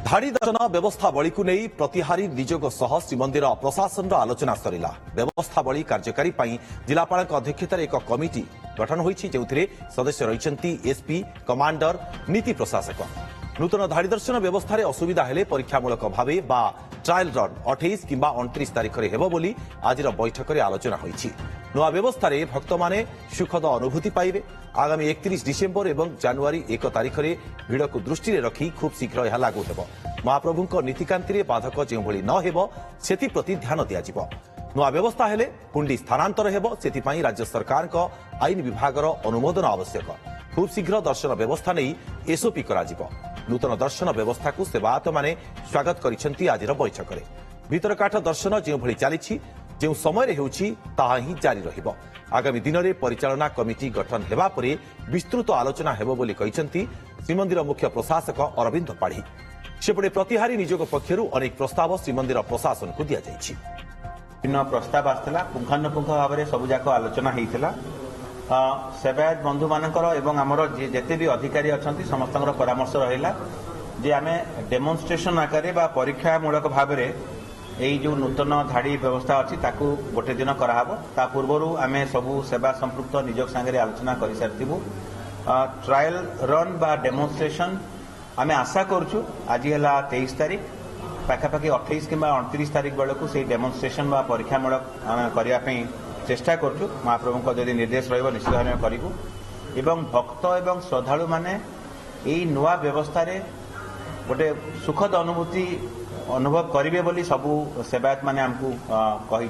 धाड़ी दर्शन व्यवस्थावली को नहीं प्रतिहारी निजोग सह श्रीमंदिर प्रशासन आलोचना सरिला। व्यवस्थावली कार्यकारी जिलापाल अध्यक्षतार एक कमिटी गठन होईछि, जेउथिरे सदस्य रहिछन्ति एसपी, कमांडर, नीति प्रशासक। नूतन धाड़ी दर्शन व्यवस्था असुविधा हेले परीक्षामूलक भावे बा ट्रायल रन 28 किंबा 29 तारिख में हेबो बोली आजिर बैठक में आलोचना होईछि। नुआ व्यवस्था भक्त माने सुखद अनुभूति पाइबे। आगामी 31 डिसेम्बर एवं जनवरी 1 तारिख में भिड़ को दृष्टि रखी खूब शीघ्र यह लागू हेबो। महाप्रभु नीतिकांति बाधक जो न हेबो सेति प्रति ध्यान दियाजिबो। नुआ व्यवस्था हेले हुंडी स्थानांतर हेबो, सेतिपई राज्य सरकार को आईन विभागर अनुमोदन आवश्यक। खूब शीघ्र दर्शन व्यवस्था नहीं एसओपी कराजिबो। नूतन दर्शन व्यवस्था को सेवायत माने स्वागत करिसेंती आजिर बैठक में। भीतरकाठ दर्शन जो भली चली जो समय होउछि ताहा ही जारी रहिबो। आगामी दिन में परिचालना कमिटी गठन हेबा परे विस्तृत आलोचना हेबो बोली कहिसेंती श्रीमंदिर मुख्य प्रशासक अरविंद पाढ़ी। सेपटे प्रतिहारी निजोग पक्षरु अनेक प्रस्ताव श्रीमंदिर प्रशासन को दिया जाइछि। विभिन्न प्रस्ताव आसला पुंखानुपुंख भाव में सबुजाक आलोचना होता। सेवायत बंधु मानकर एवं आमर जेते भी अधिकारी अच्छा समस्त परामर्श रहा जे आम डेमोन्स्ट्रेशन आकार बा परीक्षामूलक भाव में यही जो नूतन धाड़ी व्यवस्था अच्छी ताकू गोटे दिन कराहब। ता पूर्वर आम सबू सेवा संपृक्त निजोग सांगे आलोचना कर सारिथु। ट्रायल रन बा डेमोन्स्ट्रेशन आम आशा करुँ आज है 23 तारीख पाखापाखि 28 कि 29 तारीख बेलू से डेमोन्स्ट्रेशन बा परीक्षामूलक करने चेष्टा करुँ। महाप्रभु जदि निर्देश निश्चित भाव में करूँ एवं भक्त एवं श्रद्धालु माने यही नुआ व्यवस्था गोटे सुखद अनुभूति अनुभव करेंगे बोली सबू सेवायत माने आमको कही।